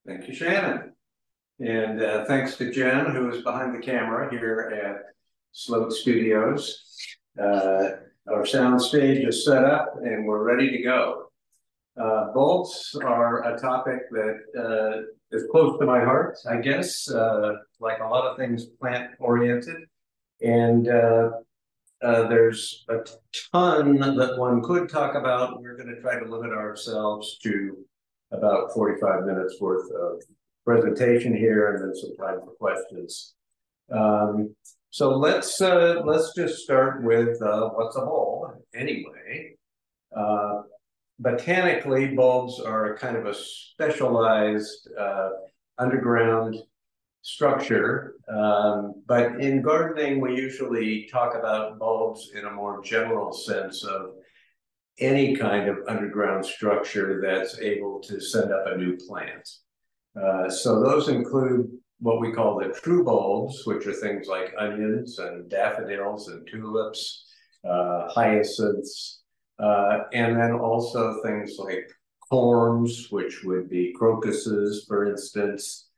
Thank you, Shannon. And thanks to Jen, who is behind the camera here at Sloat Studios. Our sound stage is set up and we're ready to go. Bulbs are a topic that is close to my heart, I guess, like a lot of things plant-oriented. And there's a ton that one could talk about. We're going to try to limit ourselves to about 45 minutes worth of presentation here and then some time for questions. So let's just start with what's a bulb anyway. Botanically, bulbs are a kind of a specialized underground structure, but in gardening we usually talk about bulbs in a more general sense of any kind of underground structure that's able to send up a new plant. So those include what we call the true bulbs, which are things like onions and daffodils and tulips, hyacinths, and then also things like corms, which would be crocuses, for instance,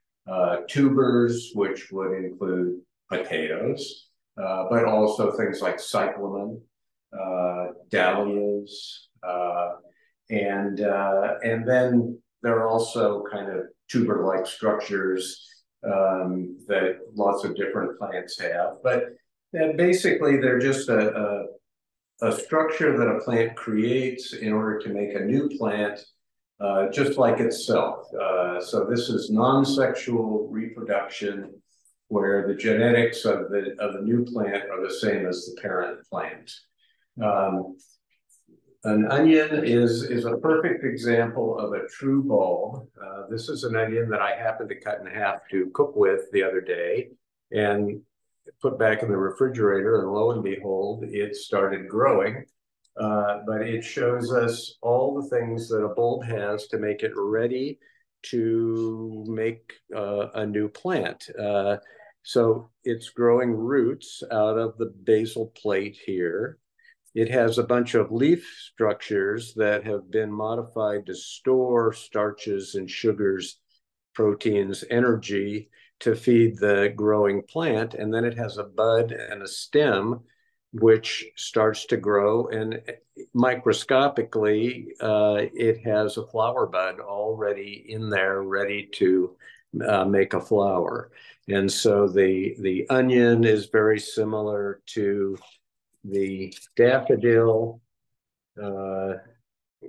tubers, which would include potatoes, but also things like cyclamen, dahlias, and then there are also kind of tuber-like structures that lots of different plants have. But basically, they're just a structure that a plant creates in order to make a new plant, just like itself. So this is non-sexual reproduction, where the genetics of the new plant are the same as the parent plant. An onion is a perfect example of a true bulb. This is an onion that I happened to cut in half to cook with the other day and put back in the refrigerator, and lo and behold, it started growing. But it shows us all the things that a bulb has to make it ready to make a new plant. So it's growing roots out of the basal plate here. It has a bunch of leaf structures that have been modified to store starches and sugars, proteins, energy to feed the growing plant. And then it has a bud and a stem, which starts to grow. And microscopically, it has a flower bud already in there, ready to make a flower. And so the onion is very similar to the daffodil. I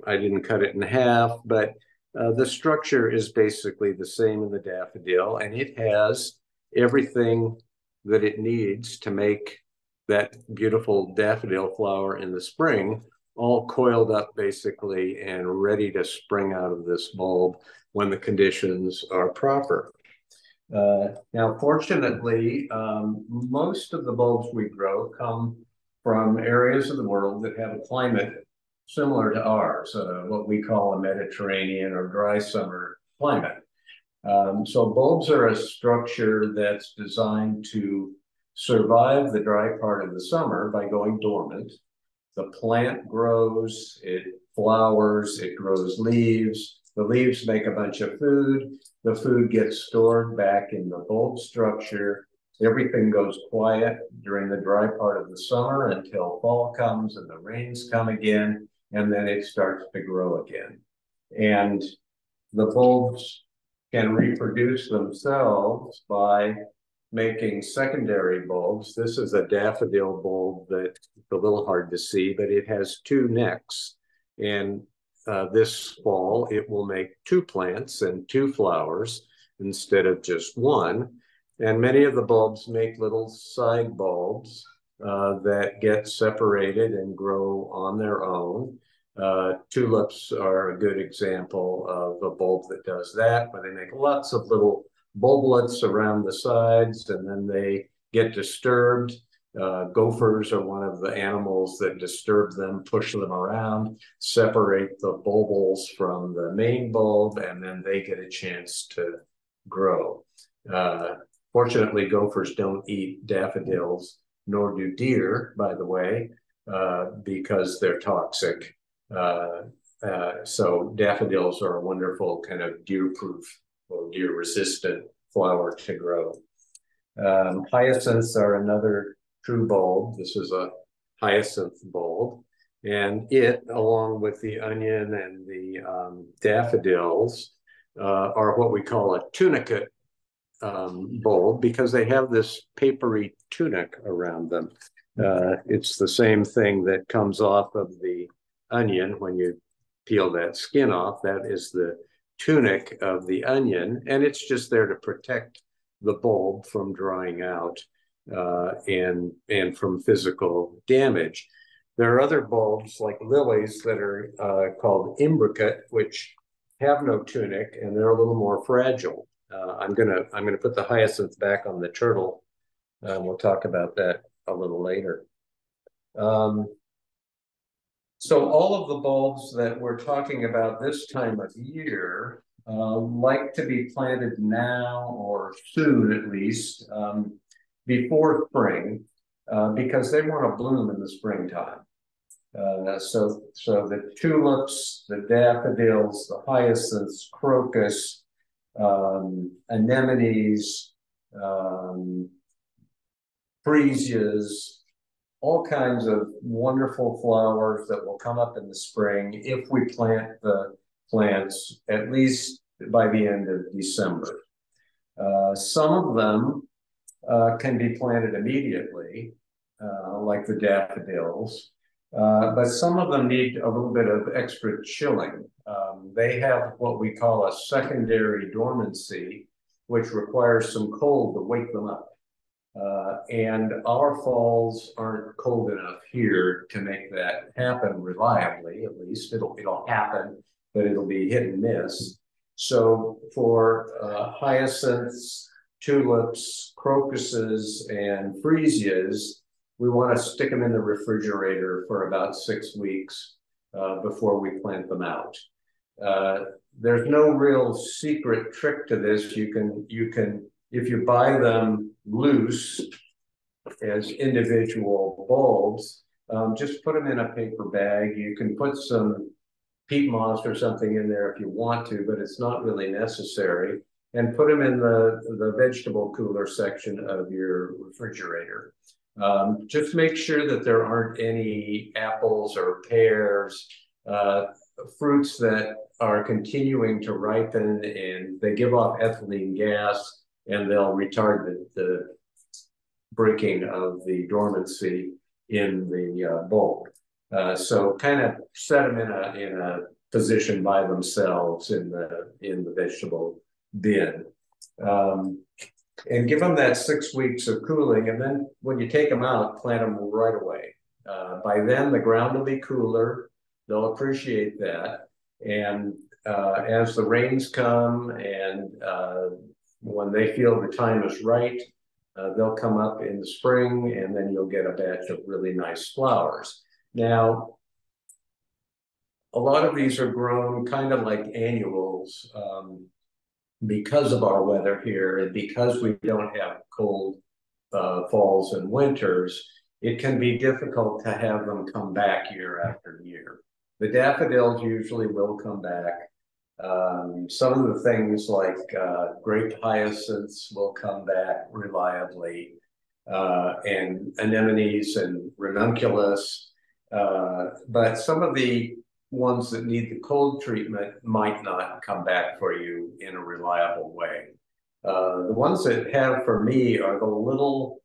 didn't cut it in half, but the structure is basically the same in the daffodil, and it has everything that it needs to make that beautiful daffodil flower in the spring, all coiled up basically and ready to spring out of this bulb when the conditions are proper. Now, fortunately, most of the bulbs we grow come from areas of the world that have a climate similar to ours, what we call a Mediterranean or dry summer climate. So bulbs are a structure that's designed to survive the dry part of the summer by going dormant. The plant grows, it flowers, it grows leaves. The leaves make a bunch of food. The food gets stored back in the bulb structure. Everything goes quiet during the dry part of the summer until fall comes and the rains come again, and then it starts to grow again. And the bulbs can reproduce themselves by making secondary bulbs. This is a daffodil bulb that's a little hard to see, but it has two necks. And this fall, it will make two plants and two flowers instead of just one. And many of the bulbs make little side bulbs that get separated and grow on their own. Tulips are a good example of a bulb that does that, where they make lots of little bulblets around the sides, and then they get disturbed. Gophers are one of the animals that disturb them, push them around, separate the bulbils from the main bulb, and then they get a chance to grow. Fortunately, gophers don't eat daffodils, nor do deer, by the way, because they're toxic. So daffodils are a wonderful kind of deer-proof or deer-resistant flower to grow. Hyacinths are another true bulb. This is a hyacinth bulb. And it, along with the onion and the daffodils, are what we call a tunicate bulb because they have this papery tunic around them. It's the same thing that comes off of the onion when you peel that skin off. That is the tunic of the onion, and it's just there to protect the bulb from drying out and from physical damage. There are other bulbs like lilies that are called imbricate, which have no tunic, and they're a little more fragile. I'm gonna put the hyacinth back on the turtle. We'll talk about that a little later. So all of the bulbs that we're talking about this time of year like to be planted now or soon at least before spring because they want to bloom in the springtime. So the tulips, the daffodils, the hyacinths, crocus, anemones, freesias, all kinds of wonderful flowers that will come up in the spring if we plant the plants at least by the end of December. Some of them can be planted immediately, like the daffodils, but some of them need a little bit of extra chilling. They have what we call a secondary dormancy, which requires some cold to wake them up. And our falls aren't cold enough here to make that happen reliably. At least it'll happen, but it'll be hit and miss. So for hyacinths, tulips, crocuses, and freesias, we want to stick them in the refrigerator for about 6 weeks before we plant them out. There's no real secret trick to this. You can if you buy them loose as individual bulbs, just put them in a paper bag. You can put some peat moss or something in there if you want to, but it's not really necessary. And put them in the vegetable cooler section of your refrigerator. Just make sure that there aren't any apples or pears, fruits that are continuing to ripen and they give off ethylene gas and they'll retard the breaking of the dormancy in the bulb. So kind of set them in a position by themselves in the vegetable bin. And give them that 6 weeks of cooling. And then when you take them out, plant them right away. By then, the ground will be cooler. They'll appreciate that. And as the rains come and when they feel the time is right, they'll come up in the spring and then you'll get a batch of really nice flowers. Now, a lot of these are grown kind of like annuals because of our weather here and because we don't have cold falls and winters. It can be difficult to have them come back year after year. The daffodils usually will come back. Some of the things like grape hyacinths will come back reliably, and anemones and ranunculus. But some of the ones that need the cold treatment might not come back for you in a reliable way. The ones that have for me are the little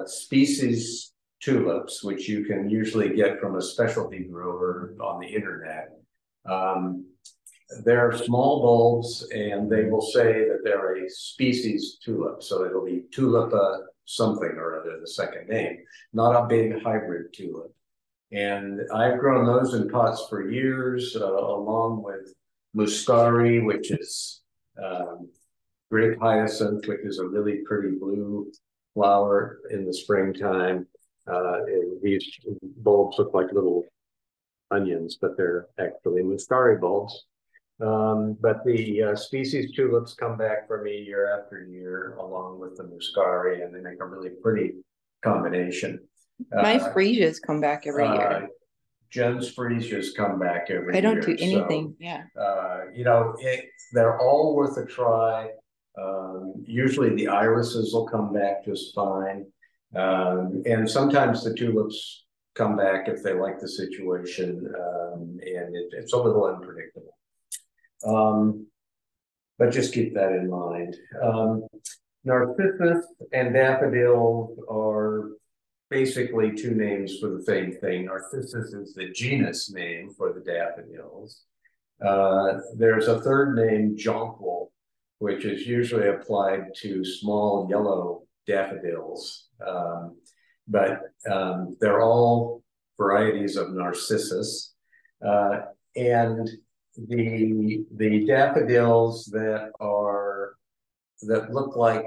species tulips, which you can usually get from a specialty grower on the internet. They're small bulbs and they will say that they're a species tulip. So it'll be tulipa something or other, the second name, not a big hybrid tulip. And I've grown those in pots for years, along with muscari, which is grape hyacinth, which is a really pretty blue flower in the springtime. These bulbs look like little onions, but they're actually muscari bulbs. But the species tulips come back for me year after year, along with the muscari, and they make a really pretty combination. My freesias come back every year. Jen's freesias come back every year. I don't do anything. So, they're all worth a try. Usually the irises will come back just fine. And sometimes the tulips come back if they like the situation. And it's a little unpredictable. But just keep that in mind. Narcissus and daffodils are basically two names for the same thing. Narcissus is the genus name for the daffodils. There's a third name, jonquil, which is usually applied to small yellow daffodils. But they're all varieties of Narcissus. And the daffodils that look like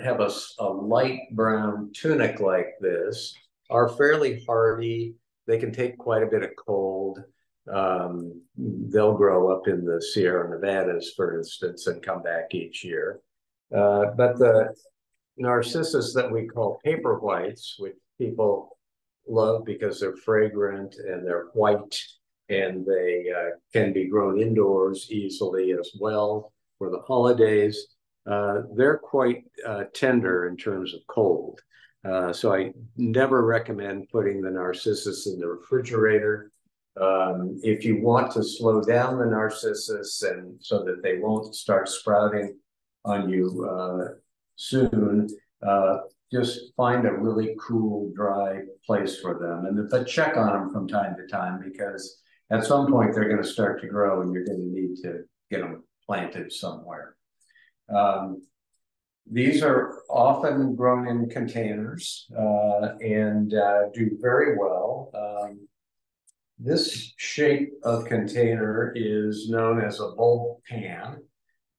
have a light brown tunic like this are fairly hardy. They can take quite a bit of cold. They'll grow up in the Sierra Nevadas, for instance, and come back each year. But the Narcissus that we call paper whites, which people love because they're fragrant and they're white, and they can be grown indoors easily as well for the holidays. They're quite tender in terms of cold. So I never recommend putting the Narcissus in the refrigerator. If you want to slow down the Narcissus and so that they won't start sprouting on you soon, just find a really cool, dry place for them. But check on them from time to time, because at some point they're going to start to grow and you're going to need to get them planted somewhere. These are often grown in containers and do very well. This shape of container is known as a bulb pan.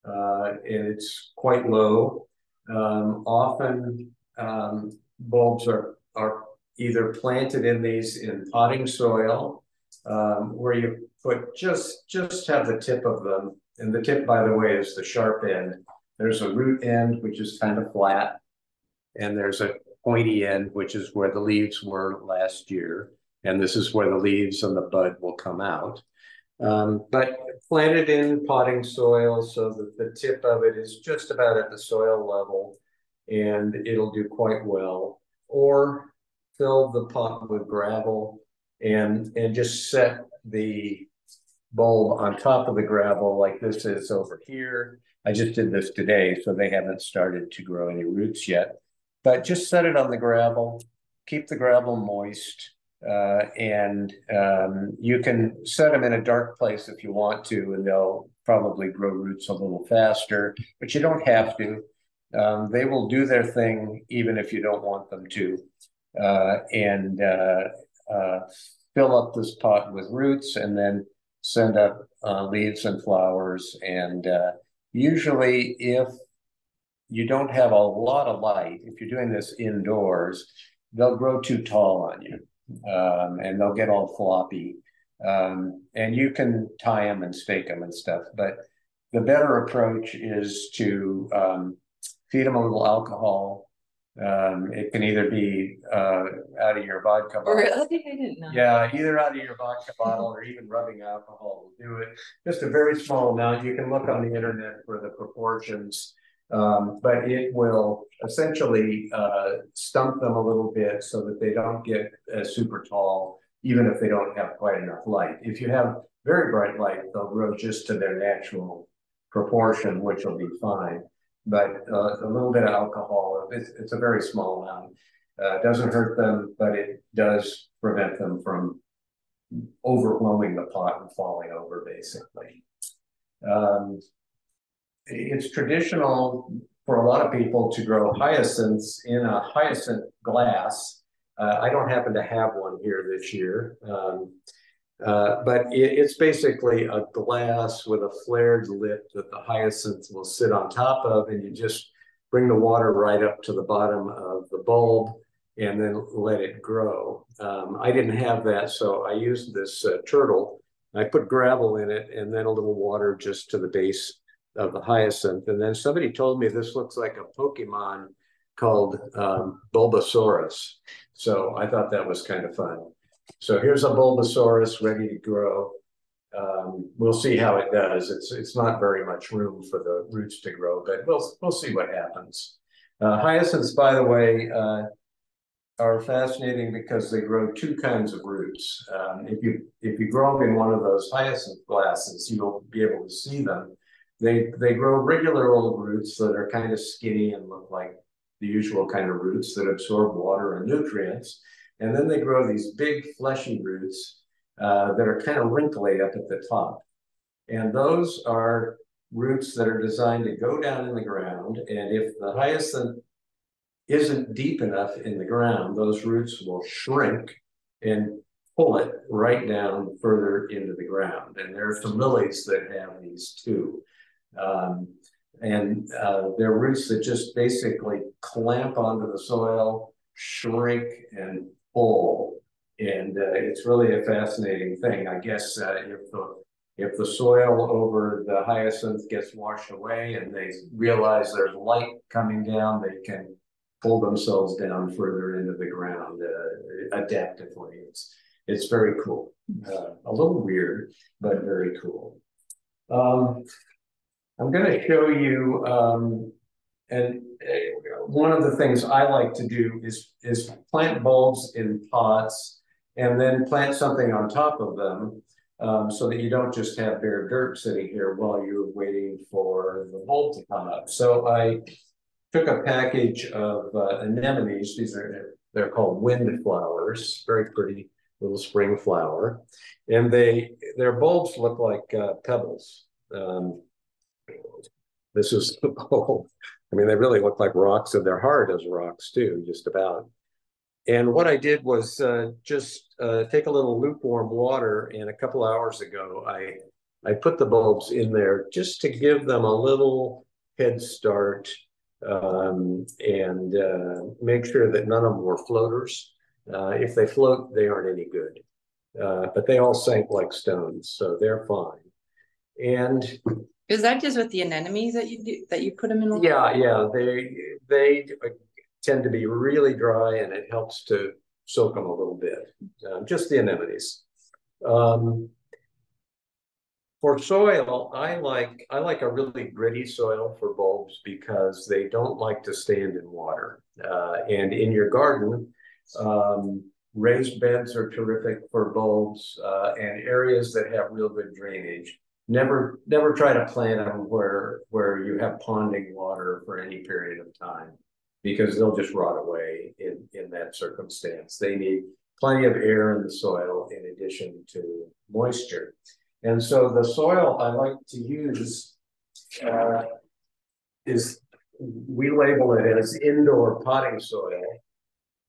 And it's quite low. Often bulbs are either planted in these in potting soil, where you put just have the tip of them. And the tip, by the way, is the sharp end. There's a root end, which is kind of flat. And there's a pointy end, which is where the leaves were last year. And this is where the leaves and the bud will come out. But planted in potting soil so that the tip of it is just about at the soil level, and it'll do quite well. Or fill the pot with gravel and just set the bulb on top of the gravel like this is over here. I just did this today, so they haven't started to grow any roots yet. But just set it on the gravel, keep the gravel moist, and you can set them in a dark place if you want to, and they'll probably grow roots a little faster, but you don't have to. They will do their thing even if you don't want them to. And fill up this pot with roots and then send up leaves and flowers. And usually if you don't have a lot of light, if you're doing this indoors, they'll grow too tall on you. And they'll get all floppy. And you can tie them and stake them and stuff. But the better approach is to feed them a little alcohol. It can either be out of your vodka bottle. Really? I didn't know. Yeah, either out of your vodka bottle or even rubbing alcohol will do it. Just a very small amount. You can look on the internet for the proportions. But it will essentially stump them a little bit so that they don't get super tall, even if they don't have quite enough light. If you have very bright light, they'll grow just to their natural proportion, which will be fine. But a little bit of alcohol, it's a very small amount. It doesn't hurt them, but it does prevent them from overwhelming the pot and falling over, basically. It's traditional for a lot of people to grow hyacinths in a hyacinth glass. I don't happen to have one here this year, but it's basically a glass with a flared lip that the hyacinth will sit on top of, and you just bring the water right up to the bottom of the bulb and then let it grow. I didn't have that, so I used this turtle. I put gravel in it and then a little water just to the base of the hyacinth. And then somebody told me this looks like a Pokemon called Bulbasaurus. So I thought that was kind of fun. So here's a Bulbosaurus ready to grow. We'll see how it does. It's not very much room for the roots to grow, but we'll see what happens. Hyacinths, by the way, are fascinating because they grow two kinds of roots. If you grow them in one of those hyacinth glasses, you'll be able to see them. They grow regular old roots that are kind of skinny and look like the usual kind of roots that absorb water and nutrients. And then they grow these big fleshy roots that are kind of wrinkly up at the top. And those are roots that are designed to go down in the ground. And if the hyacinth isn't deep enough in the ground, those roots will shrink and pull it right down further into the ground. And there are some lilies that have these too. They're roots that just basically clamp onto the soil, shrink, and pull. And it's really a fascinating thing. I guess if the soil over the hyacinth gets washed away and they realize there's light coming down, they can pull themselves down further into the ground adaptively. It's very cool. A little weird, but very cool. I'm going to show you, one of the things I like to do is plant bulbs in pots and then plant something on top of them so that you don't just have bare dirt sitting here while you're waiting for the bulb to come up. So I took a package of anemones. They're called wind flowers, very pretty little spring flower. And their bulbs look like pebbles. This is the bulb. I mean, they really look like rocks, and they're hard as rocks too, just about. And what I did was just take a little lukewarm water, and a couple hours ago, I put the bulbs in there just to give them a little head start and make sure that none of them were floaters. If they float, they aren't any good. But they all sank like stones, so they're fine. And is that just with the anemones that you do, that you put them in? Yeah. They tend to be really dry, and it helps to soak them a little bit. Just the anemones. For soil, I like a really gritty soil for bulbs because they don't like to stand in water. And in your garden, raised beds are terrific for bulbs, and areas that have real good drainage. Never try to plant them where you have ponding water for any period of time, because they'll just rot away in that circumstance. They need plenty of air in the soil in addition to moisture. And so the soil I like to use is, we label it as indoor potting soil.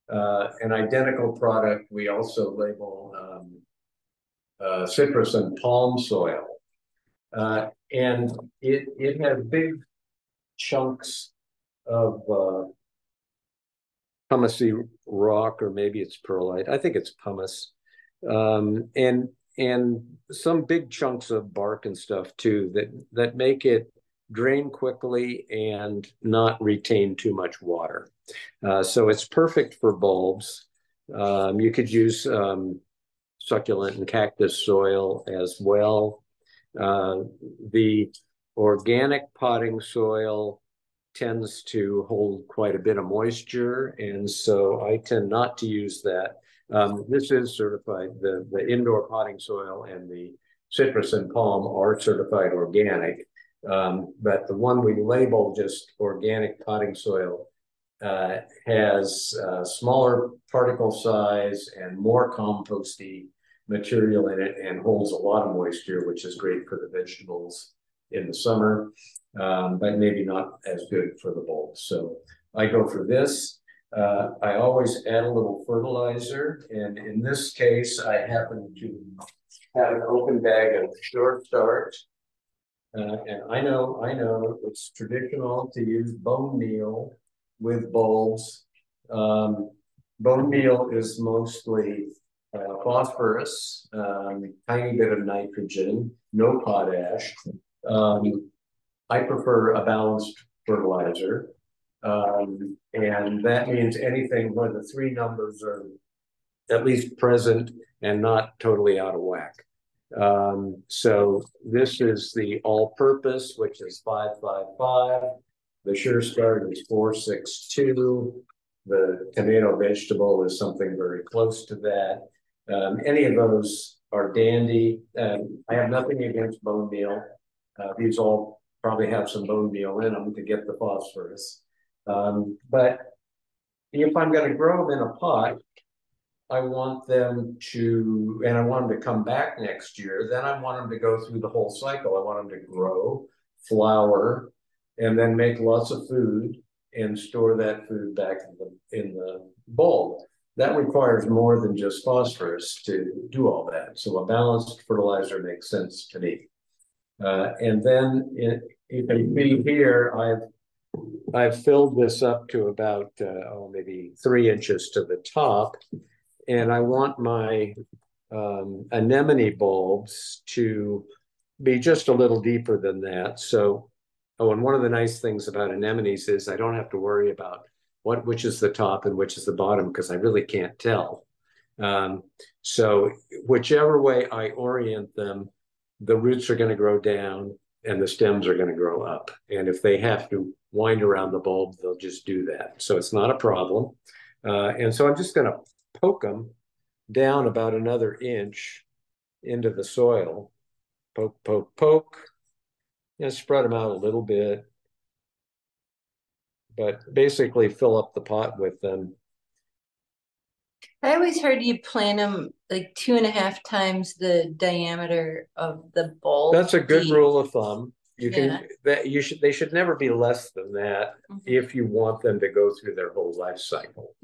An identical product we also label citrus and palm soil. And it has big chunks of pumicey rock, or maybe it's perlite. I think it's pumice. And some big chunks of bark and stuff too that make it drain quickly and not retain too much water. So it's perfect for bulbs. You could use succulent and cactus soil as well. The organic potting soil tends to hold quite a bit of moisture, and so I tend not to use that. This is certified. The indoor potting soil and the citrus and palm are certified organic, but the one we label just organic potting soil has smaller particle size and more composty material in it, and holds a lot of moisture, which is great for the vegetables in the summer, but maybe not as good for the bulbs. So I go for this. I always add a little fertilizer, and in this case, I happen to have an open bag of Short Start. And I know it's traditional to use bone meal with bulbs. Bone meal is mostly phosphorus, tiny bit of nitrogen, no potash. I prefer a balanced fertilizer. And that means anything where the three numbers are at least present and not totally out of whack. So this is the all-purpose, which is 555. The Sure Start is 462. The tomato vegetable is something very close to that. Any of those are dandy. I have nothing against bone meal. These all probably have some bone meal in them to get the phosphorus. But if I'm going to grow them in a pot, I want them to, and I want them to come back next year, then I want them to go through the whole cycle. I want them to grow, flower, and then make lots of food and store that food back in the bulb. That requires more than just phosphorus to do all that. So a balanced fertilizer makes sense to me. And then if you see here, I've filled this up to about maybe 3 inches to the top, and I want my anemone bulbs to be just a little deeper than that. So, and one of the nice things about anemones is I don't have to worry about which is the top and which is the bottom, because I really can't tell. So whichever way I orient them, the roots are going to grow down and the stems are going to grow up. And if they have to wind around the bulb, they'll just do that. So it's not a problem. And so I'm just going to poke them down about another inch into the soil. Poke, poke, poke. And spread them out a little bit. But basically fill up the pot with them. I always heard you plant them like 2.5 times the diameter of the bulb. That's a good deep. rule of thumb. They should never be less than that if you want them to go through their whole life cycle.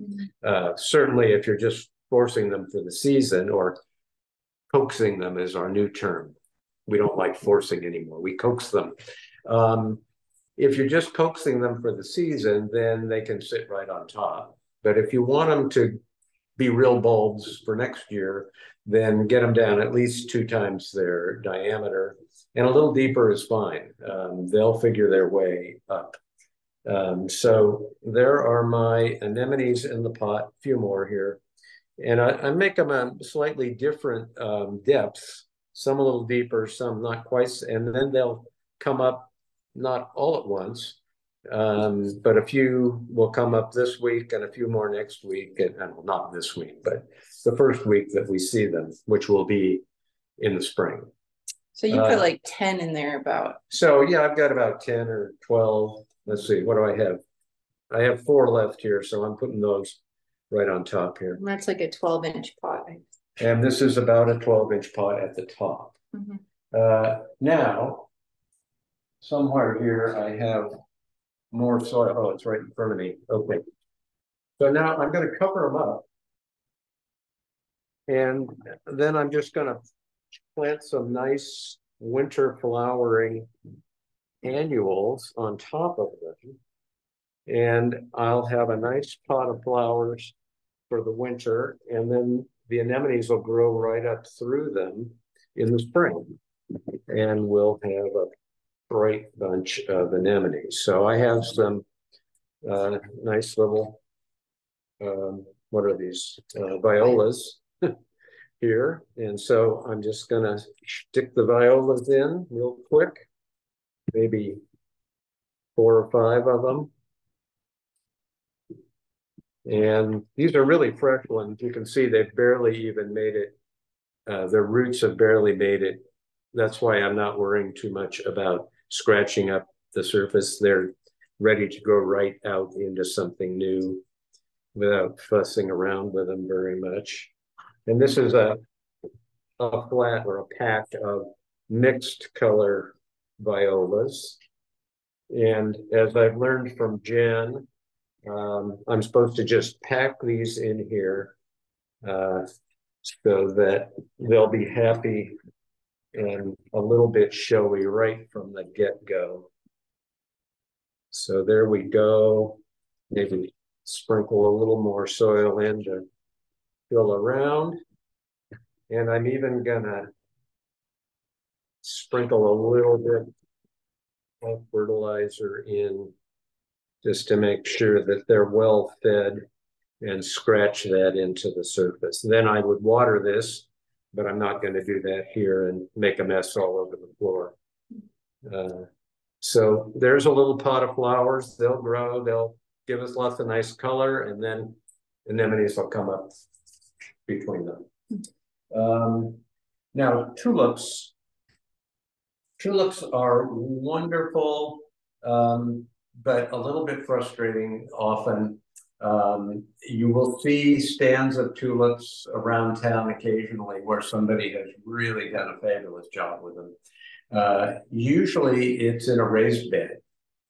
Certainly if you're just forcing them for the season, or coaxing them is our new term. We don't like forcing anymore. We coax them. If you're just coaxing them for the season, then they can sit right on top. But if you want them to be real bulbs for next year, then get them down at least 2 times their diameter, and a little deeper is fine. They'll figure their way up. So there are my anemones in the pot, a few more here. And I make them a slightly different depths, some a little deeper, some not quite, and then they'll come up not all at once, but a few will come up this week and a few more next week, and not this week, but the first week that we see them, which will be in the spring. So you put like 10 in there about. So yeah, I've got about 10 or 12. Let's see, what do I have? I have 4 left here, so I'm putting those right on top here. And that's like a 12-inch pot. And this is about a 12-inch pot at the top. Now, somewhere here I have more soil. Oh, it's right in front of me. Okay. So now I'm going to cover them up. And then I'm just going to plant some nice winter flowering annuals on top of them. And I'll have a nice pot of flowers for the winter. And then the anemones will grow right up through them in the spring. And we'll have a bright bunch of anemones. So I have some nice little, what are these? Violas here. And so I'm just gonna stick the violas in real quick, maybe 4 or 5 of them. And these are really fresh ones. You can see they've barely even made it. Their roots have barely made it. That's why I'm not worrying too much about scratching up the surface. They're ready to go right out into something new without fussing around with them very much. And this is a flat or a pack of mixed color violas. And as I've learned from Jen, I'm supposed to just pack these in here so that they'll be happy and a little bit showy right from the get-go. So there we go. Maybe sprinkle a little more soil in to fill around. And I'm even gonna sprinkle a little bit of fertilizer in just to make sure that they're well fed and scratch that into the surface. Then I would water this, but I'm not going to do that here and make a mess all over the floor. So there's a little pot of flowers. They'll grow. They'll give us lots of nice color, and then anemones will come up between them. Now, tulips. Tulips are wonderful, but a little bit frustrating often. You will see stands of tulips around town occasionally where somebody has really done a fabulous job with them. Usually it's in a raised bed,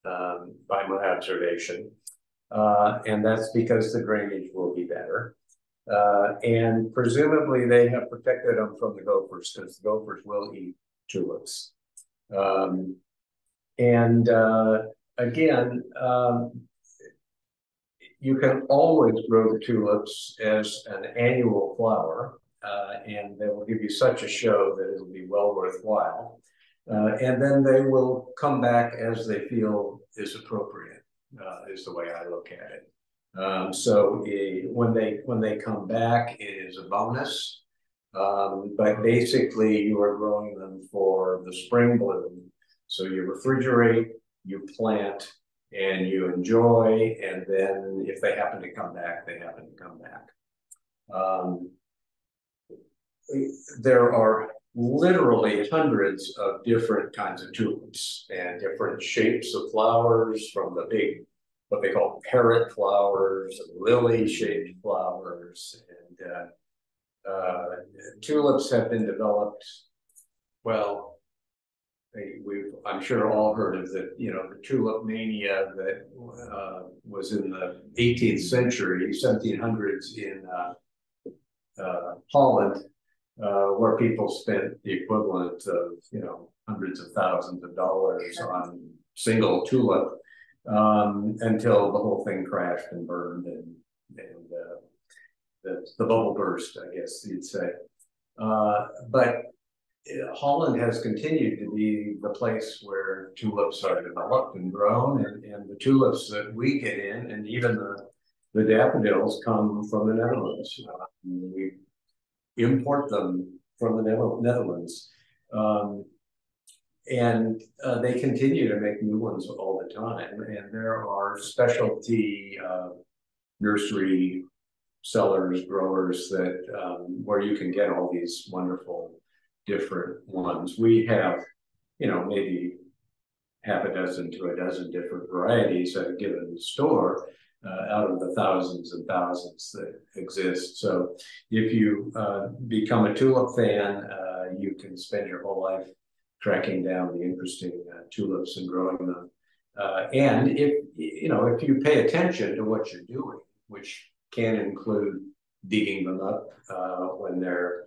by my observation. And that's because the drainage will be better. And presumably they have protected them from the gophers, because the gophers will eat tulips. Again, you can always grow the tulips as an annual flower, and they will give you such a show that it'll be well worthwhile. And then they will come back as they feel is appropriate, is the way I look at it. When they come back, it is a bonus. But basically, you are growing them for the spring bloom. So you refrigerate, you plant, and you enjoy, and then if they happen to come back, they happen to come back. There are literally hundreds of different kinds of tulips and different shapes of flowers, from the big, what they call parrot flowers, lily-shaped flowers, and tulips have been developed, well, we've, I'm sure, all heard of the Tulip Mania that was in the 18th century, 1700s in Holland, where people spent the equivalent of, hundreds of thousands of dollars on single tulip, until the whole thing crashed and burned, and the bubble burst, I guess you'd say. But Holland has continued to be the place where tulips are developed and grown, and the tulips that we get in, and even the daffodils, come from the Netherlands. We import them from the Netherlands. And they continue to make new ones all the time. And there are specialty nursery sellers, growers that where you can get all these wonderful different ones. We have, maybe half a dozen to a dozen different varieties at a given store, out of the thousands and thousands that exist. So if you become a tulip fan, you can spend your whole life tracking down the interesting tulips and growing them. And if you pay attention to what you're doing, which can include digging them up when they're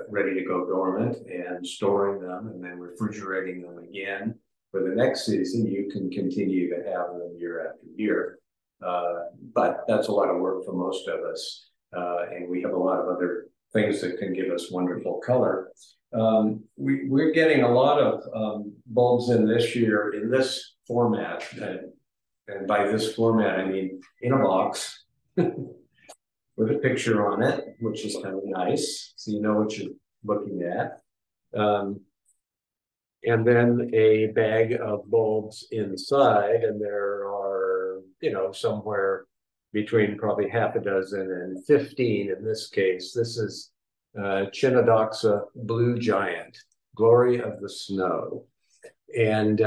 ready to go dormant, and storing them, and then refrigerating them again for the next season, you can continue to have them year after year. But that's a lot of work for most of us. And we have a lot of other things that can give us wonderful color. We're getting a lot of bulbs in this year in this format. And by this format, I mean in a box with a picture on it, which is kind of nice, so you know what you're looking at. And then a bag of bulbs inside, and there are, somewhere between probably half a dozen and 15 in this case. This is Chinodoxa Blue Giant, Glory of the Snow. And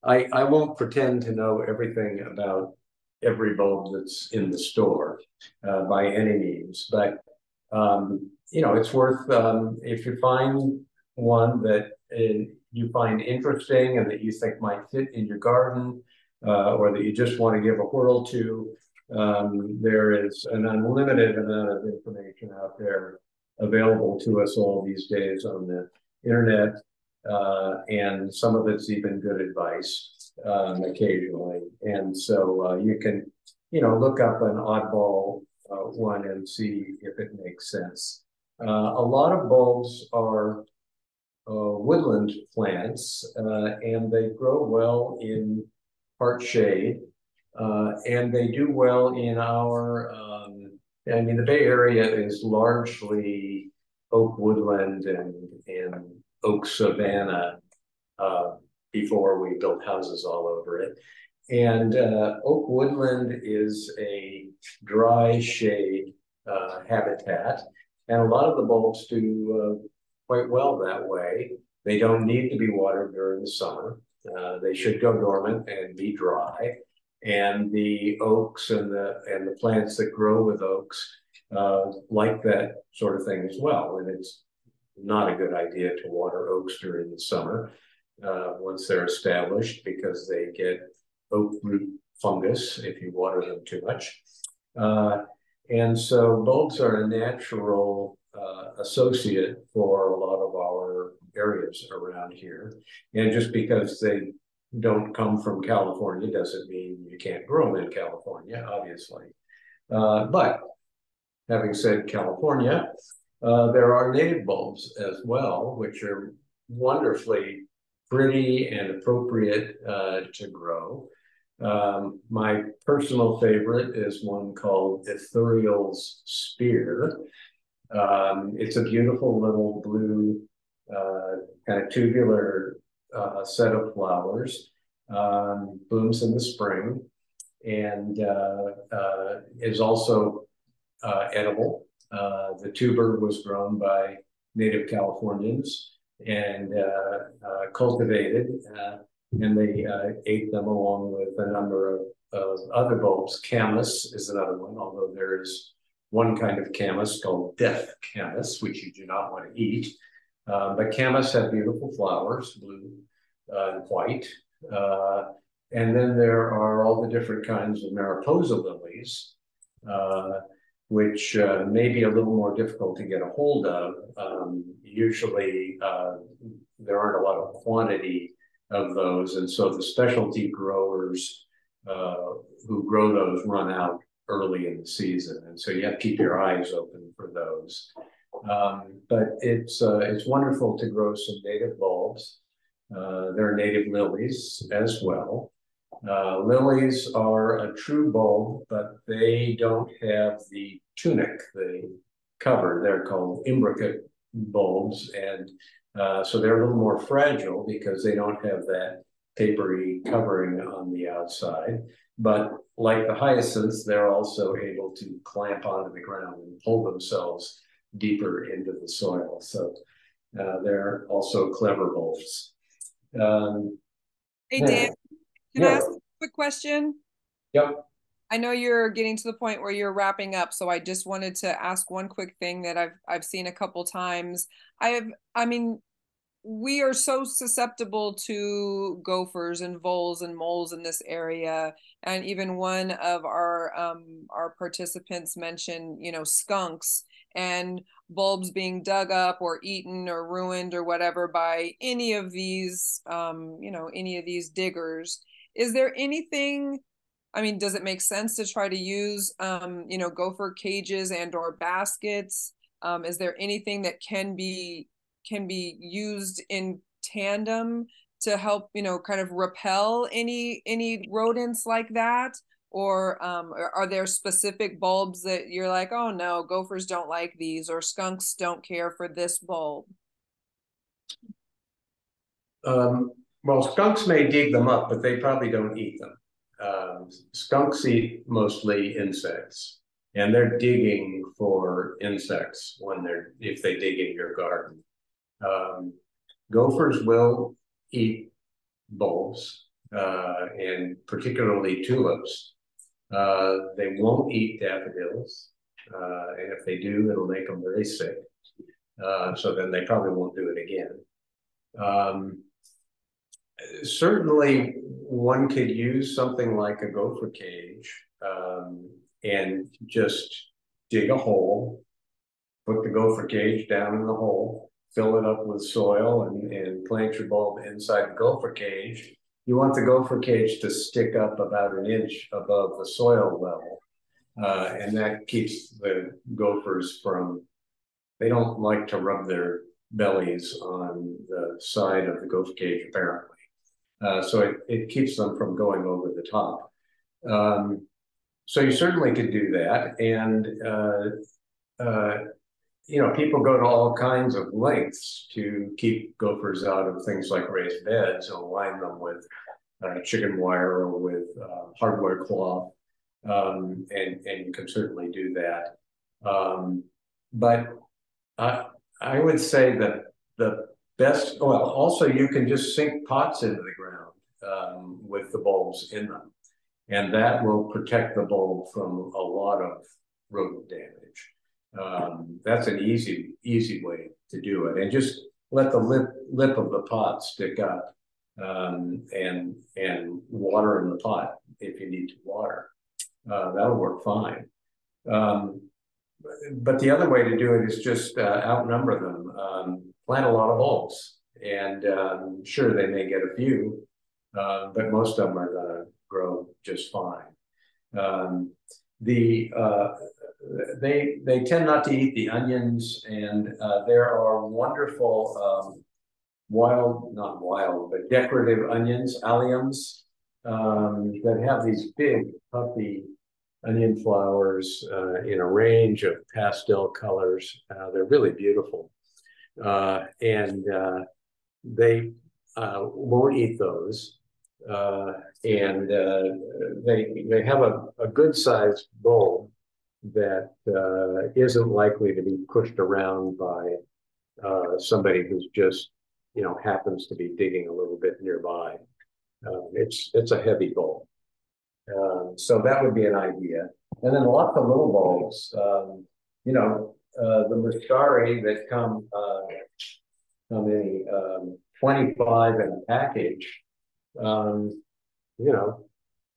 I won't pretend to know everything about every bulb that's in the store by any means, but it's worth, if you find one that you find interesting and that you think might fit in your garden, or that you just want to give a whirl to, there is an unlimited amount of information out there available to us all these days on the internet, and some of it's even good advice occasionally. And so you can, look up an oddball one and see if it makes sense. A lot of bulbs are woodland plants, and they grow well in part shade. And they do well in our, I mean, the Bay Area is largely oak woodland and oak savanna before we built houses all over it. And oak woodland is a dry shade habitat, and a lot of the bulbs do quite well that way. They don't need to be watered during the summer. They should go dormant and be dry. And the oaks and the plants that grow with oaks like that sort of thing as well. And it's not a good idea to water oaks during the summer once they're established, because they get oak root fungus if you water them too much. And so bulbs are a natural associate for a lot of our areas around here. And just because they don't come from California doesn't mean you can't grow them in California, obviously. But having said California, there are native bulbs as well, which are wonderfully pretty and appropriate to grow. My personal favorite is one called Ithuriel's Spear. It's a beautiful little blue kind of tubular set of flowers, blooms in the spring, and is also edible. The tuber was grown by native Californians and cultivated, and they ate them along with a number of other bulbs. Camus is another one, although there is one kind of camas called death camas, which you do not want to eat. But camas have beautiful flowers, blue and white. And then there are all the different kinds of Mariposa lilies, which may be a little more difficult to get a hold of. Usually there aren't a lot of quantity of those, and so the specialty growers who grow those run out early in the season, and so you have to keep your eyes open for those. But it's wonderful to grow some native bulbs. There are native lilies as well. Lilies are a true bulb, but they don't have the tunic, the cover. They're called imbricate bulbs, and so they're a little more fragile because they don't have that papery covering on the outside. But like the hyacinths, they're also able to clamp onto the ground and pull themselves deeper into the soil. So they're also clever bulbs. Hey, Dan, can I ask a quick question? Yep. I know you're getting to the point where you're wrapping up, so I just wanted to ask one quick thing that I've seen a couple times. I mean, we are so susceptible to gophers and voles and moles in this area, and even one of our participants mentioned, skunks and bulbs being dug up or eaten or ruined or whatever by any of these diggers. Is there anything, I mean, does it make sense to try to use gopher cages and or baskets? Is there anything that can be used in tandem to help kind of repel any rodents like that? Or are there specific bulbs that you're like, oh no, gophers don't like these, or skunks don't care for this bulb? Well, skunks may dig them up, but they probably don't eat them. Skunks eat mostly insects, and they're digging for insects if they dig in your garden. Gophers will eat bulbs, and particularly tulips. They won't eat daffodils, and if they do, it'll make them very sick. So then they probably won't do it again. Certainly, one could use something like a gopher cage and just dig a hole, put the gopher cage down in the hole, fill it up with soil, and plant your bulb inside the gopher cage. You want the gopher cage to stick up about an inch above the soil level. And that keeps the gophers they don't like to rub their bellies on the side of the gopher cage, apparently. So it keeps them from going over the top. So you certainly could do that. And, you know, people go to all kinds of lengths to keep gophers out of things like raised beds and line them with chicken wire or with hardware cloth. And you can certainly do that. But I would say that the best, well, also you can just sink pots into the ground with the bulbs in them. And that will protect the bulb from a lot of rodent damage. That's an easy way to do it. And just let the lip of the pot stick up and water in the pot if you need to water. That'll work fine. But the other way to do it is just outnumber them. Plant a lot of bulbs, and sure, they may get a few, but most of them are going to grow just fine. They tend not to eat the onions, and there are wonderful not wild, but decorative onions, alliums, that have these big puffy onion flowers in a range of pastel colors. They're really beautiful. And they won't eat those. And they have a good sized bulb that isn't likely to be pushed around by somebody who's just, you know, happens to be digging a little bit nearby. It's a heavy bulb. So that would be an idea. And then lots of little bulbs, you know, the muscari that come in 25 in a package, you know,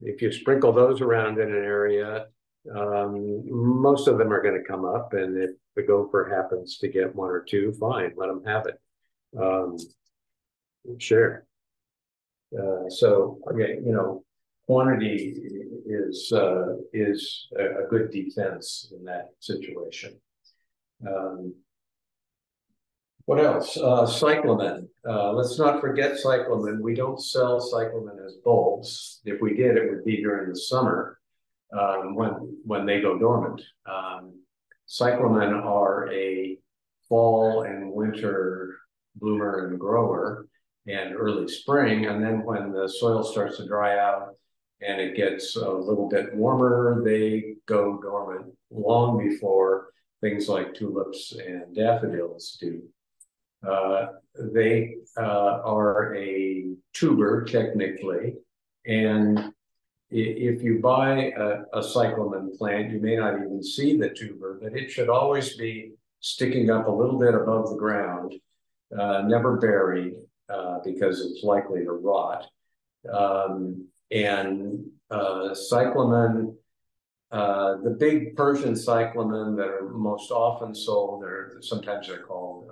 if you sprinkle those around in an area, most of them are going to come up. And if the gopher happens to get one or two, fine, let them have it. Sure. So, okay, you know, quantity is a good defense in that situation. What else? Cyclamen. Let's not forget cyclamen. We don't sell cyclamen as bulbs. If we did, it would be during the summer when they go dormant. Cyclamen are a fall and winter bloomer and grower, and early spring. And then when the soil starts to dry out and it gets a little bit warmer, they go dormant long before things like tulips and daffodils do. They are a tuber technically, and if you buy a cyclamen plant, you may not even see the tuber, but it should always be sticking up a little bit above the ground, never buried, because it's likely to rot. Cyclamen, the big Persian cyclamen that are most often sold, sometimes they're called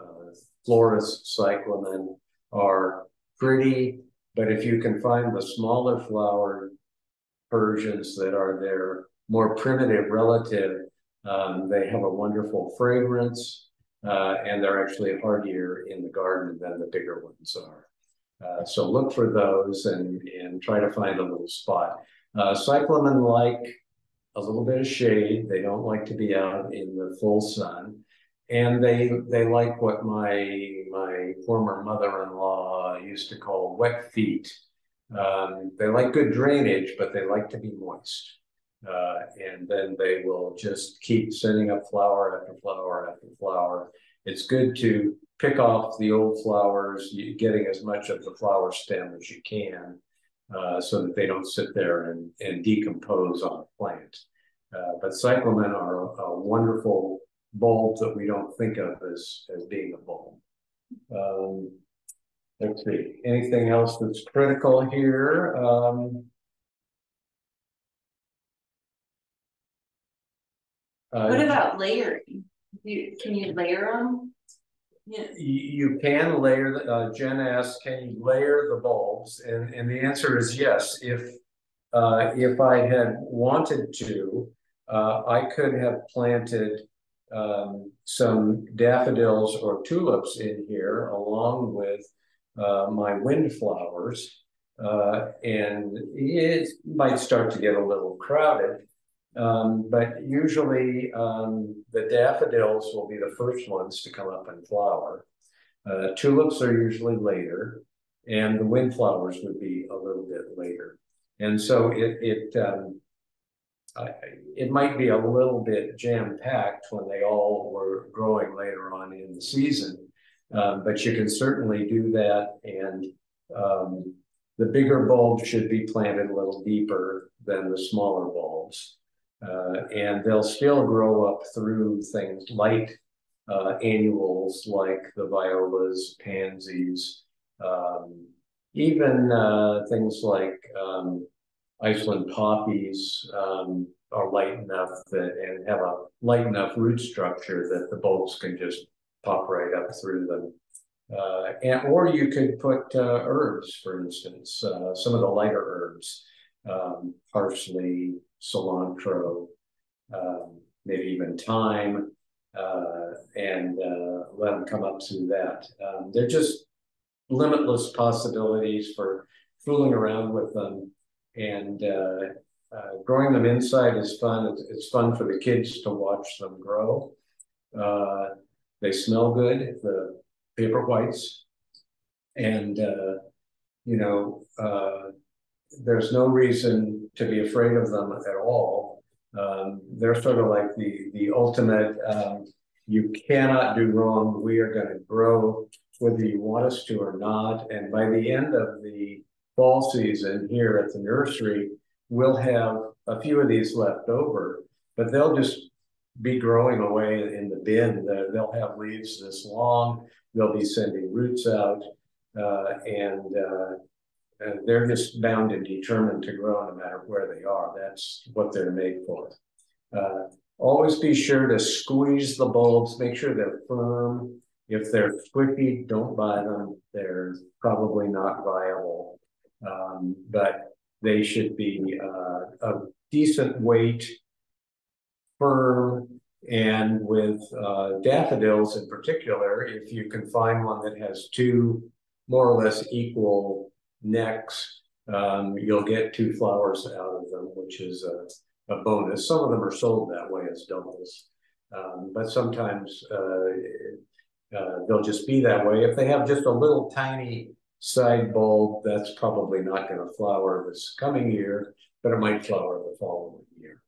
florist cyclamen, are pretty, but if you can find the smaller flowered Persians that are their more primitive relative, they have a wonderful fragrance, and they're actually hardier in the garden than the bigger ones are. So look for those and try to find a little spot. Cyclamen like a little bit of shade. They don't like to be out in the full sun. And they like what my former mother-in-law used to call wet feet. They like good drainage, but they like to be moist. And then they will just keep sending up flower after flower after flower. It's good to pick off the old flowers, getting as much of the flower stem as you can, so that they don't sit there and decompose on the plant. But cyclamen are a wonderful bulb that we don't think of as being a bulb. Let's see, anything else that's critical here? What about layering? Can you layer them? Yeah. You can layer. Jen asked, "Can you layer the bulbs?" And the answer is yes. If I had wanted to, I could have planted some daffodils or tulips in here along with my windflowers, and it might start to get a little crowded. But usually the daffodils will be the first ones to come up and flower. Tulips are usually later, and the windflowers would be a little bit later. And so it might be a little bit jam-packed when they all were growing later on in the season, but you can certainly do that. And the bigger bulbs should be planted a little deeper than the smaller bulbs. And they'll still grow up through things like annuals, like the violas, pansies, even things like Iceland poppies are light enough and have a light enough root structure that the bulbs can just pop right up through them. Or you could put herbs, for instance, some of the lighter herbs, parsley, cilantro, maybe even thyme, and let them come up through that. They're just limitless possibilities for fooling around with them. And growing them inside is fun. It's fun for the kids to watch them grow. They smell good, the paper whites. And, you know, there's no reason to be afraid of them at all. They're sort of like the ultimate, you cannot do wrong. We are going to grow whether you want us to or not. And by the end of the fall season here at the nursery, we'll have a few of these left over, but they'll just be growing away in the bin. They'll have leaves this long. They'll be sending roots out, and they're just bound and determined to grow no matter where they are. That's what they're made for. Always be sure to squeeze the bulbs, make sure they're firm. If they're squishy, don't buy them. They're probably not viable, but they should be a decent weight, firm, and with daffodils in particular, if you can find one that has two more or less equal necks, you'll get two flowers out of them, which is a bonus. Some of them are sold that way as doubles, but sometimes they'll just be that way. If they have just a little tiny side bulb, that's probably not going to flower this coming year, but it might flower the following year.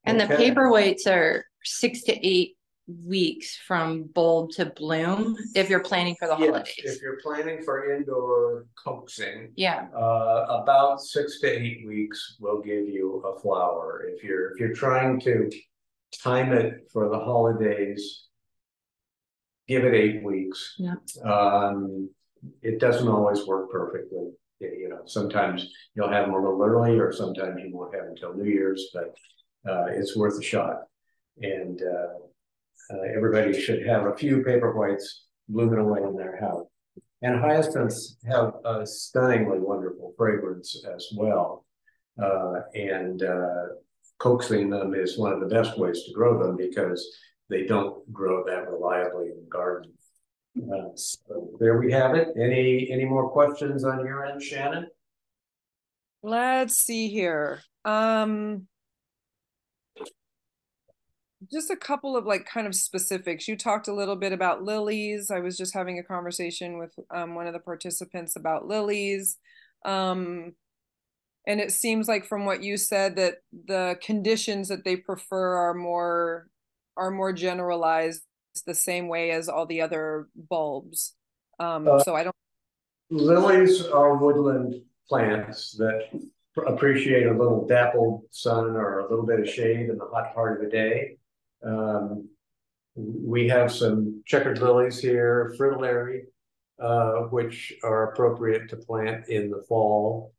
And the paperweights are 6 to 8 weeks from bulb to bloom if you're planning for the holidays. If you're planning for indoor coaxing, yeah, about 6 to 8 weeks will give you a flower. If you're trying to time it for the holidays, give it 8 weeks. Yeah. It doesn't always work perfectly. You know, sometimes you'll have them a little early, or sometimes you won't have them until New Year's, but it's worth a shot. And everybody should have a few paper whites blooming away in their house. And hyacinths have a stunningly wonderful fragrance as well. And coaxing them is one of the best ways to grow them because they don't grow that reliably in the garden. So there we have it. Any more questions on your end, Shannon? Let's see here. Just a couple of like kind of specifics. You talked a little bit about lilies. I was just having a conversation with one of the participants about lilies. And it seems like from what you said that the conditions that they prefer are more generalized the same way as all the other bulbs. So I don't. Lilies are woodland plants that appreciate a little dappled sun or a little bit of shade in the hot part of the day. We have some checkered lilies here, fritillary, which are appropriate to plant in the fall.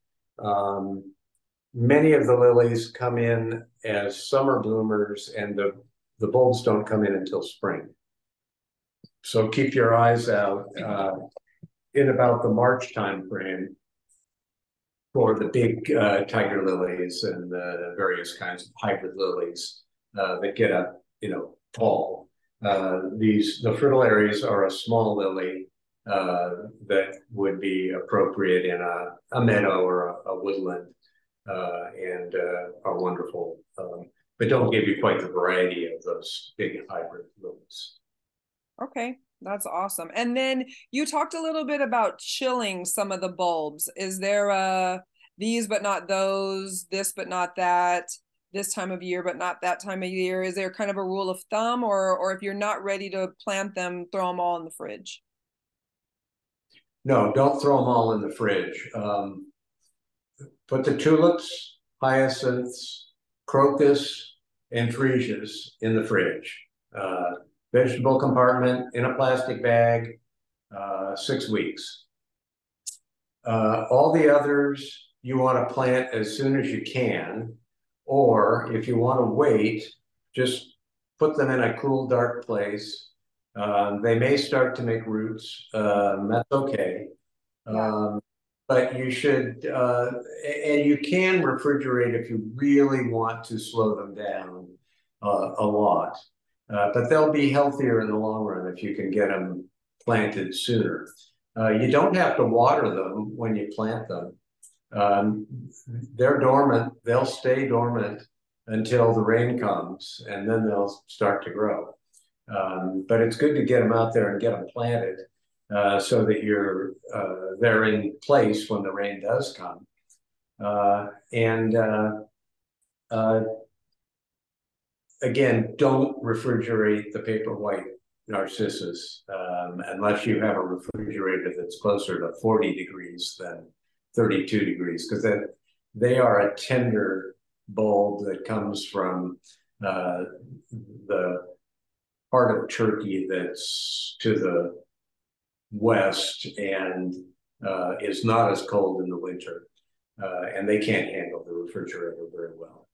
Many of the lilies come in as summer bloomers, and the bulbs don't come in until spring. So keep your eyes out in about the March time frame for the big tiger lilies and the various kinds of hybrid lilies that get up, tall. The fritillaries are a small lily that would be appropriate in a meadow or a woodland, and are wonderful, but don't give you quite the variety of those big hybrid lilies. Okay, that's awesome. And then you talked a little bit about chilling some of the bulbs. Is there these but not those, this but not that, this time of year but not that time of year? Is there kind of a rule of thumb, or if you're not ready to plant them, throw them all in the fridge? No, don't throw them all in the fridge. Put the tulips, hyacinths, crocus, and freesias in the fridge. Vegetable compartment in a plastic bag, 6 weeks. All the others you want to plant as soon as you can, or if you want to wait, just put them in a cool, dark place. They may start to make roots. That's okay. But you should, and you can refrigerate if you really want to slow them down a lot. But they'll be healthier in the long run if you can get them planted sooner. You don't have to water them when you plant them. They're dormant. They'll stay dormant until the rain comes, and then they'll start to grow. But it's good to get them out there and get them planted, so that they're in place when the rain does come. Again, don't refrigerate the paper white Narcissus unless you have a refrigerator that's closer to 40 degrees than 32 degrees, because they are a tender bulb that comes from the part of Turkey that's to the west and is not as cold in the winter, and they can't handle the refrigerator very well.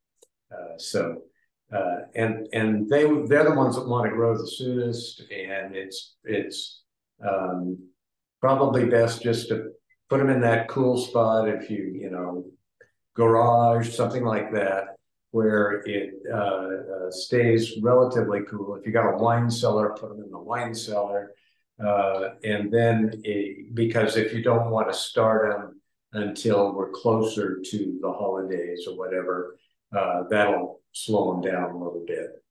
And they're the ones that want to grow the soonest, and it's probably best just to put them in that cool spot, if you know, garage, something like that, where it stays relatively cool. If you got a wine cellar, put them in the wine cellar. And then, because if you don't want to start them until we're closer to the holidays or whatever, that'll slow them down a little bit.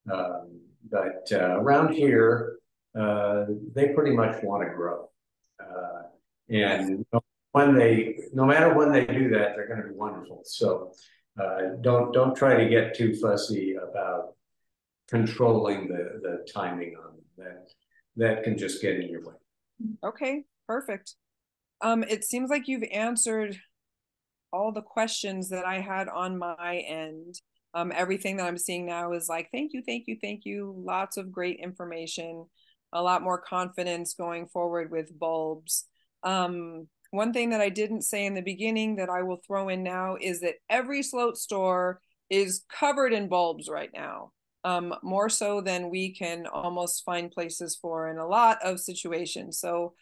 But around here, they pretty much want to grow. And no matter when they do that, they're going to be wonderful. So don't try to get too fussy about controlling the timing on them. That can just get in your way. Okay, perfect. It seems like you've answered all the questions that I had on my end. Everything that I'm seeing now is like, thank you, thank you, thank you. Lots of great information, a lot more confidence going forward with bulbs. One thing that I didn't say in the beginning that I will throw in now is that every slope store is covered in bulbs right now. More so than we can almost find places for in a lot of situations. So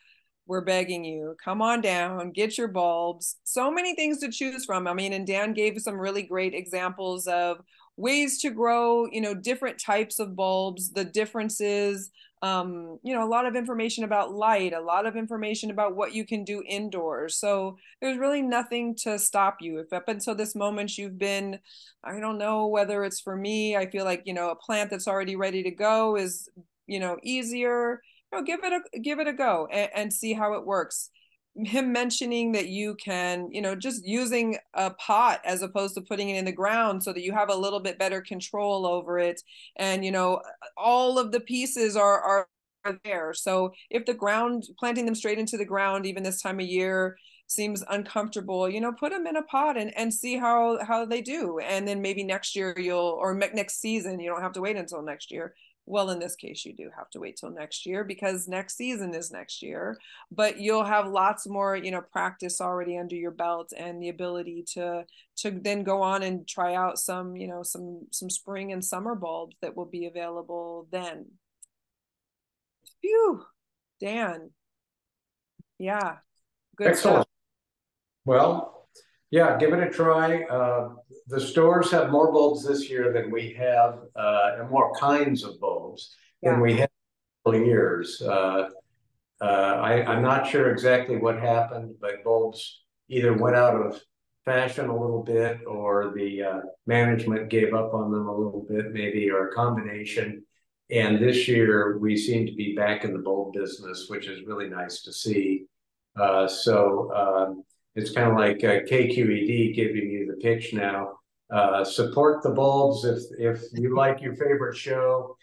we're begging you, come on down, get your bulbs. So many things to choose from. I mean, and Dan gave some really great examples of ways to grow, you know, different types of bulbs, the differences, you know, a lot of information about light, a lot of information about what you can do indoors. So there's really nothing to stop you. If up until this moment you've been, I don't know whether it's for me, I feel like, you know, a plant that's already ready to go is, you know, easier. You know, give it a go and see how it works. Him mentioning that you can, you know, just using a pot as opposed to putting it in the ground so that you have a little bit better control over it. And, you know, all of the pieces are there. So if the ground, planting them straight into the ground, even this time of year, seems uncomfortable, you know, put them in a pot and see how they do. And then maybe next year or next season, you don't have to wait until next year. Well, in this case, you do have to wait till next year because next season is next year, but you'll have lots more, you know, practice already under your belt and the ability to then go on and try out some, you know, some spring and summer bulbs that will be available then. Phew, Dan. Yeah, good Excellent stuff. Well, yeah, give it a try. The stores have more bulbs this year than we have, and more kinds of bulbs than we had in years. I'm not sure exactly what happened, but bulbs either went out of fashion a little bit, or the management gave up on them a little bit, maybe, or a combination. And this year we seem to be back in the bulb business, which is really nice to see. It's kind of like KQED giving you the pitch now. Support the bulbs if you like your favorite show.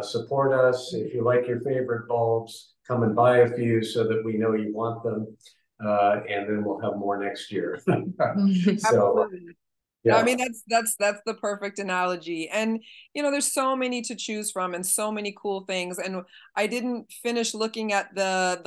Support us if you like your favorite bulbs. Come and buy a few so that we know you want them, and then we'll have more next year. So, yeah. I mean, that's the perfect analogy. And there's so many to choose from and so many cool things. And I didn't finish looking at the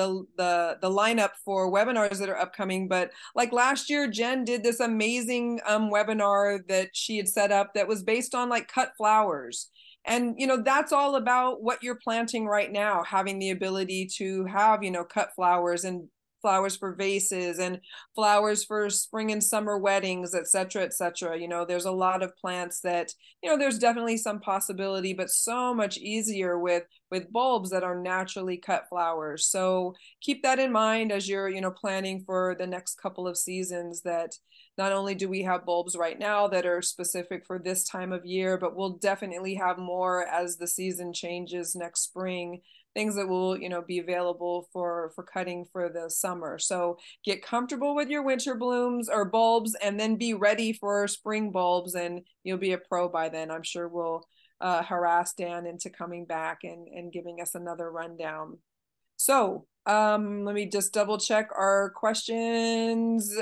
lineup for webinars that are upcoming, but like last year, Jen did this amazing webinar that she had set up that was based on like cut flowers. And that's all about what you're planting right now, having the ability to have cut flowers and flowers for vases and flowers for spring and summer weddings, et cetera, et cetera. There's a lot of plants that, there's definitely some possibility, but so much easier with bulbs that are naturally cut flowers. So keep that in mind as you're, planning for the next couple of seasons, that not only do we have bulbs right now that are specific for this time of year, but we'll definitely have more as the season changes next spring, things that will be available for cutting for the summer. So get comfortable with your winter blooms or bulbs, and then be ready for spring bulbs, and you'll be a pro by then. I'm sure we'll harass Dan into coming back and giving us another rundown. So let me just double check our questions.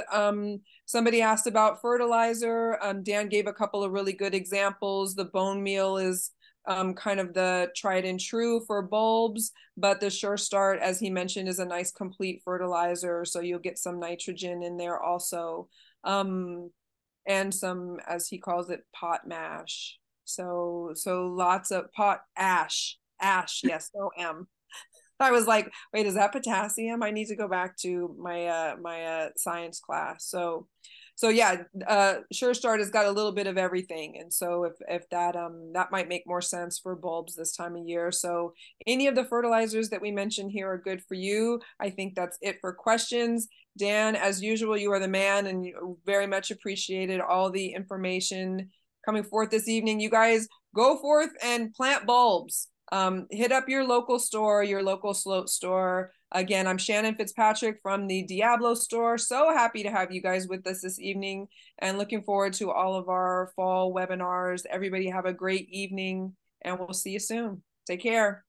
Somebody asked about fertilizer. Dan gave a couple of really good examples. The bone meal is kind of the tried and true for bulbs, but the Sure Start, as he mentioned, is a nice complete fertilizer, so you'll get some nitrogen in there also, and some, as he calls it, pot mash. So lots of pot ash, yes, no M. I was like, wait, is that potassium? I need to go back to my my science class. So yeah, Sure Start has got a little bit of everything, and so if that that might make more sense for bulbs this time of year. So any of the fertilizers that we mentioned here are good for you. I think that's it for questions. Dan, as usual, you are the man, and you very much appreciated all the information coming forth this evening. You guys go forth and plant bulbs. Hit up your local store, your local slope store. Again, I'm Shannon Fitzpatrick from the Diablo store. So happy to have you guys with us this evening, and looking forward to all of our fall webinars. Everybody have a great evening, and we'll see you soon. Take care.